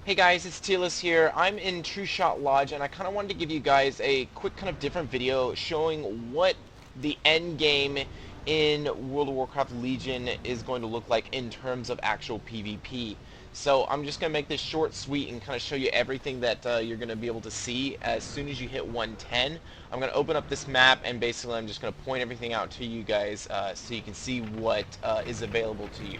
Hey guys, it's Tierlis here. I'm in True Shot Lodge, and I kind of wanted to give you guys a quick kind of different video showing what the end game in World of Warcraft Legion is going to look like in terms of actual PvP. So I'm just going to make this short, sweet, and kind of show you everything that you're going to be able to see as soon as you hit 110. I'm going to open up this map, and basically I'm just going to point everything out to you guys so you can see what is available to you.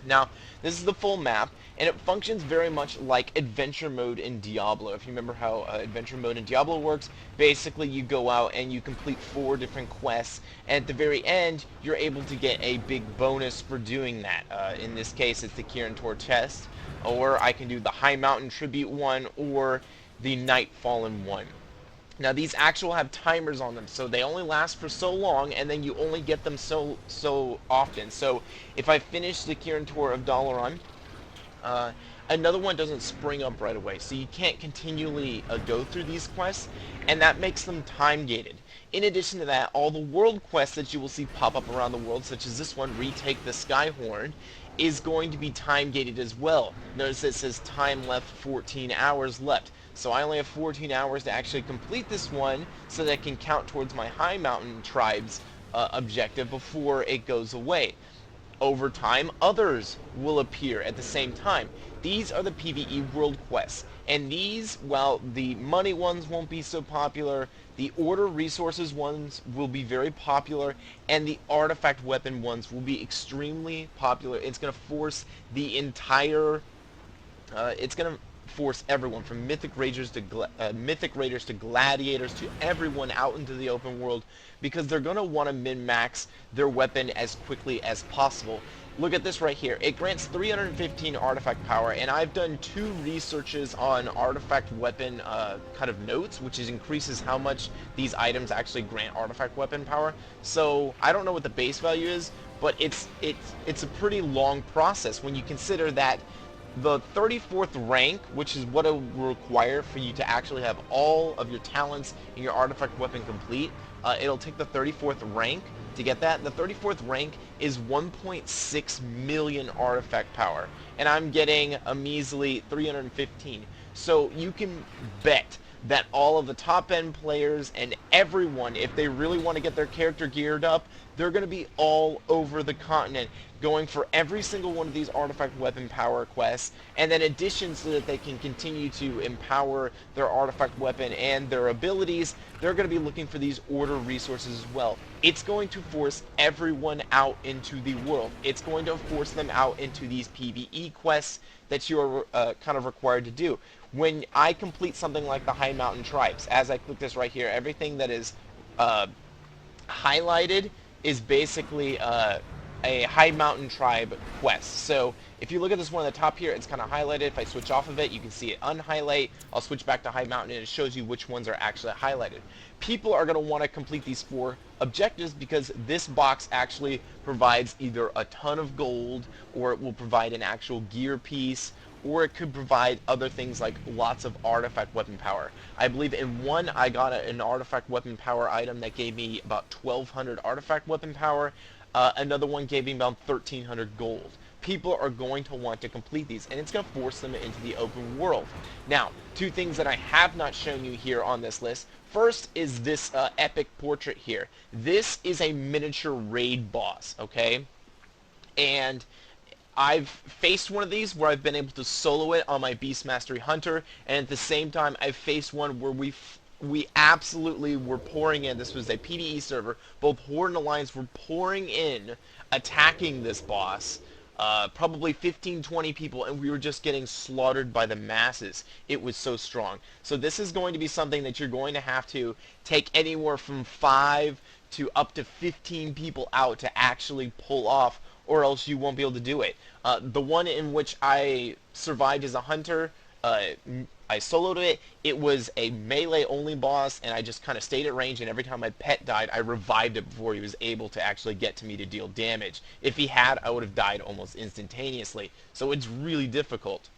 Now, this is the full map, and it functions very much like adventure mode in Diablo. If you remember how adventure mode in Diablo works, basically you go out and you complete 4 different quests, and at the very end, you're able to get a big bonus for doing that. In this case, it's the Kirin Tor chest, or I can do the High Mountain Tribute one, or the Night Fallen one. Now these actual have timers on them, so they only last for so long, and then you only get them so often. So if I finish the Kirin Tor of Dalaran, uh, another one doesn't spring up right away, so you can't continually go through these quests, and that makes them time gated. In addition to that, all the world quests that you will see pop up around the world, such as this one, Retake the Skyhorn, is going to be time gated as well. Notice it says time left 14 hours left. So I only have 14 hours to actually complete this one so that it can count towards my High Mountain Tribes objective before it goes away. Over time, others will appear at the same time. These are the PvE world quests. And these, while the money ones won't be so popular, the order resources ones will be very popular, and the artifact weapon ones will be extremely popular. It's going to force the entire it's going to force everyone from mythic raiders to gladiators to everyone out into the open world, because they're going to want to min-max their weapon as quickly as possible. Look at this right here. It grants 315 artifact power, and I've done 2 researches on artifact weapon kind of notes, which increases how much these items actually grant artifact weapon power. So I don't know what the base value is, but it's a pretty long process when you consider that the 34th rank, which is what it will require for you to actually have all of your talents and your artifact weapon complete. It'll take the 34th rank to get that. The 34th rank is 1.6 million artifact power, and I'm getting a measly 315. So you can bet that all of the top end players and everyone, if they really want to get their character geared up, they're going to be all over the continent going for every single one of these artifact weapon power quests, and then additions so that they can continue to empower their artifact weapon and their abilities. They're going to be looking for these order resources as well. It's going to force everyone out into the world. It's going to force them out into these PvE quests that you are kind of required to do. When I complete something like the High Mountain Tribes, as I click this right here, everything that is highlighted is basically a High Mountain Tribe quest. So if you look at this one at the top here, it's kind of highlighted. If I switch off of it, you can see it unhighlight. I'll switch back to High Mountain, and it shows you which ones are actually highlighted. People are going to want to complete these 4 objectives because this box actually provides either a ton of gold, or it will provide an actual gear piece, or it could provide other things like lots of artifact weapon power. I believe in one I got an artifact weapon power item that gave me about 1,200 artifact weapon power. Another one gave me about 1,300 gold. People are going to want to complete these, and it's going to force them into the open world. Now, 2 things that I have not shown you here on this list. First is this epic portrait here. This is a miniature raid boss, okay? And I've faced one of these where I've been able to solo it on my Beast Mastery Hunter, and at the same time I've faced one where we absolutely were pouring in. This was a PvE server. Both Horde and Alliance were pouring in, attacking this boss. Probably 15-20 people, and we were just getting slaughtered by the masses. It was so strong. So this is going to be something that you're going to have to take anywhere from 5 to up to 15 people out to actually pull off, or else you won't be able to do it. The one in which I survived as a hunter, I soloed it. It was a melee only boss, and I just kind of stayed at range, and every time my pet died, I revived it before he was able to actually get to me to deal damage. If he had, I would have died almost instantaneously. So it's really difficult.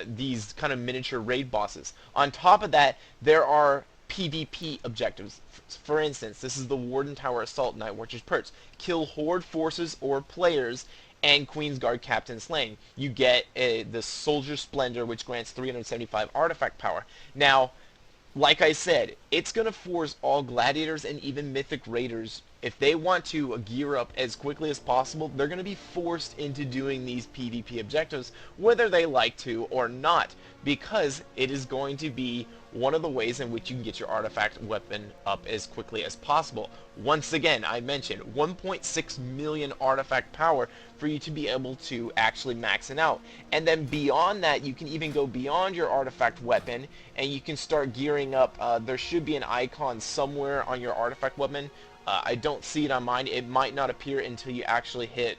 These kind of miniature raid bosses. On top of that, there are PvP objectives. For instance, this is the Warden Tower Assault Night Watcher's Perch. Kill Horde forces or players and Queensguard Captain Slain. You get the Soldier Splendor, which grants 375 artifact power. Now, like I said, it's going to force all gladiators and even mythic raiders, if they want to gear up as quickly as possible, they're going to be forced into doing these PvP objectives, whether they like to or not, because it is going to be one of the ways in which you can get your artifact weapon up as quickly as possible. Once again, I mentioned 1.6 million artifact power for you to be able to actually max it out. And then beyond that, you can even go beyond your artifact weapon, and you can start gearing up. There should be an icon somewhere on your artifact weapon. I don't see it on mine. It might not appear until you actually hit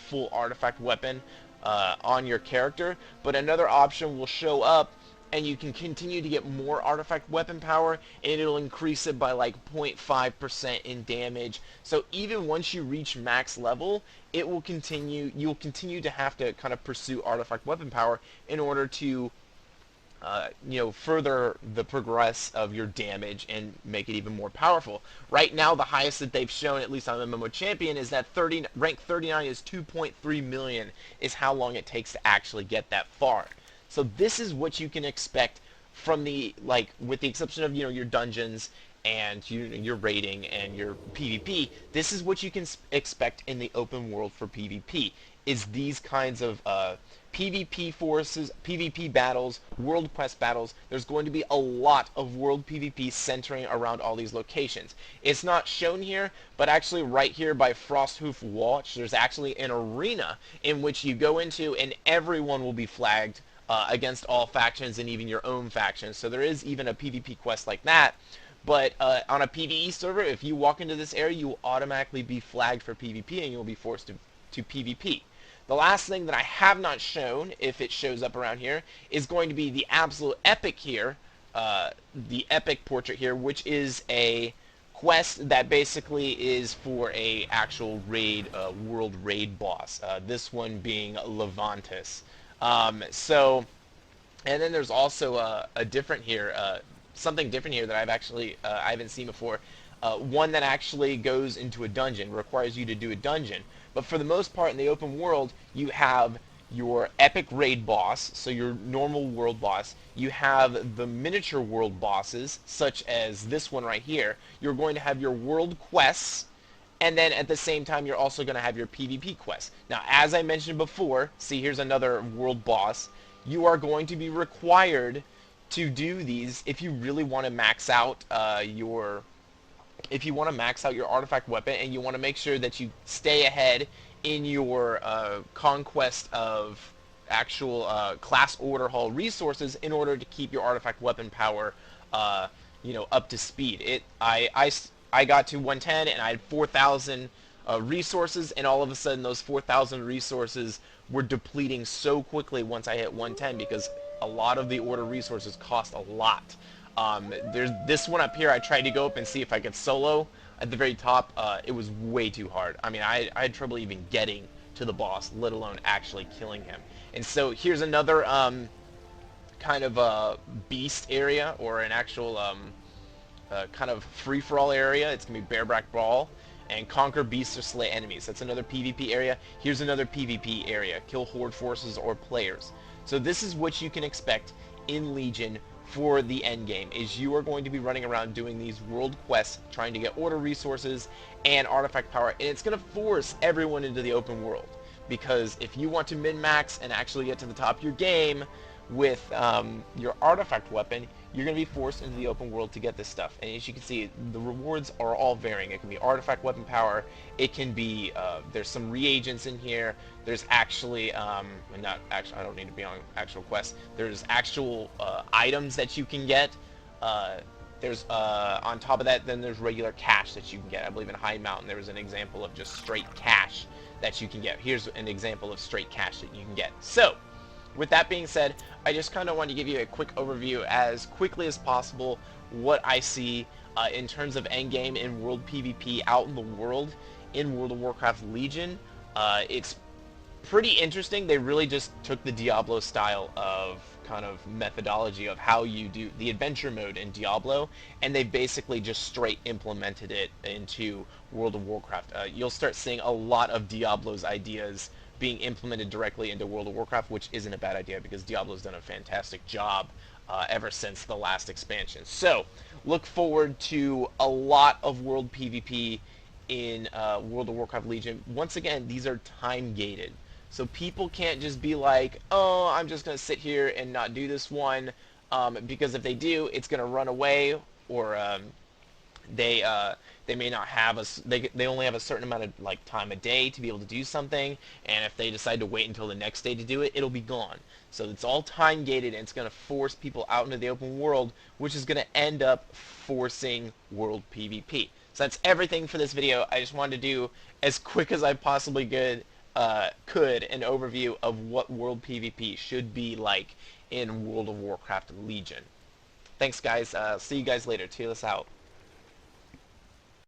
full artifact weapon on your character, but another option will show up, and you can continue to get more artifact weapon power, and it'll increase it by like 0.5% in damage. So even once you reach max level, it will continue. You'll continue to have to kind of pursue artifact weapon power in order to further the progress of your damage and make it even more powerful. Right now, the highest that they've shown, at least on MMO Champion, is that rank 39 is 2.3 million is how long it takes to actually get that far. So this is what you can expect from the, with the exception of, your dungeons and your raiding and your PvP, this is what you can expect in the open world for PvP, is these kinds of PvP forces, PvP battles, world quest battles. There's going to be a lot of world PvP centering around all these locations. It's not shown here, but actually right here by Frosthoof Watch, there's actually an arena in which you go into and everyone will be flagged against all factions and even your own factions. So there is even a PvP quest like that. But on a PvE server, if you walk into this area, you will automatically be flagged for PvP and you'll be forced to PvP. The last thing that I have not shown, if it shows up around here, is going to be the absolute epic here, the epic portrait here, which is a quest that basically is for a actual raid, world raid boss. This one being Levantis. And then there's also a different here, something different here that I haven't seen before. One that actually goes into a dungeon, requires you to do a dungeon. But for the most part in the open world, you have your epic raid boss, so your normal world boss. You have the miniature world bosses, such as this one right here. You're going to have your world quests, and then at the same time you're also going to have your PvP quests. Now, as I mentioned before, see, here's another world boss. You are going to be required to do these if you really want to max out your artifact weapon, and you want to make sure that you stay ahead in your conquest of actual class order hall resources in order to keep your artifact weapon power up to speed. I got to 110 and I had 4,000 resources, and all of a sudden those 4,000 resources were depleting so quickly once I hit 110, because a lot of the order resources cost a lot. There's this one up here. I tried to go up and see if I could solo at the very top. It was way too hard. I mean, I had trouble even getting to the boss, let alone actually killing him. And so here's another kind of a beast area, or an actual kind of free-for-all area. It's going to be Bareback Brawl and conquer beasts or slay enemies. That's another PvP area. Here's another PvP area. Kill horde forces or players. So this is what you can expect in Legion for the end game, is you are going to be running around doing these world quests, trying to get order resources and artifact power, and it's going to force everyone into the open world, because if you want to min-max and actually get to the top of your game with your artifact weapon, you're going to be forced into the open world to get this stuff. And as you can see, the rewards are all varying. It can be artifact weapon power, it can be, there's some reagents in here, there's actually, not actually, I don't need to be on actual quests, there's actual items that you can get, there's, on top of that, then there's regular cash that you can get. I believe in High Mountain there was an example of just straight cash that you can get. Here's an example of straight cash that you can get. So, with that being said, I just kind of want to give you a quick overview as quickly as possible what I see in terms of endgame in world PvP out in the world in World of Warcraft Legion. It's pretty interesting. They really just took the Diablo style of kind of methodology of how you do the adventure mode in Diablo, and they basically just straight implemented it into World of Warcraft. You'll start seeing a lot of Diablo's ideas being implemented directly into World of Warcraft, which isn't a bad idea because Diablo's done a fantastic job ever since the last expansion. So look forward to a lot of world PvP in World of Warcraft Legion. Once again, these are time gated. So people can't just be like, oh, I'm just going to sit here and not do this one, because if they do, it's going to run away, or they they may not have they only have a certain amount of like time a day to be able to do something, and if they decide to wait until the next day to do it, it'll be gone. So it's all time gated, and it's going to force people out into the open world, which is going to end up forcing world PvP. So that's everything for this video. I just wanted to do as quick as I possibly could an overview of what world PvP should be like in World of Warcraft Legion. Thanks guys. See you guys later. Tierlis out.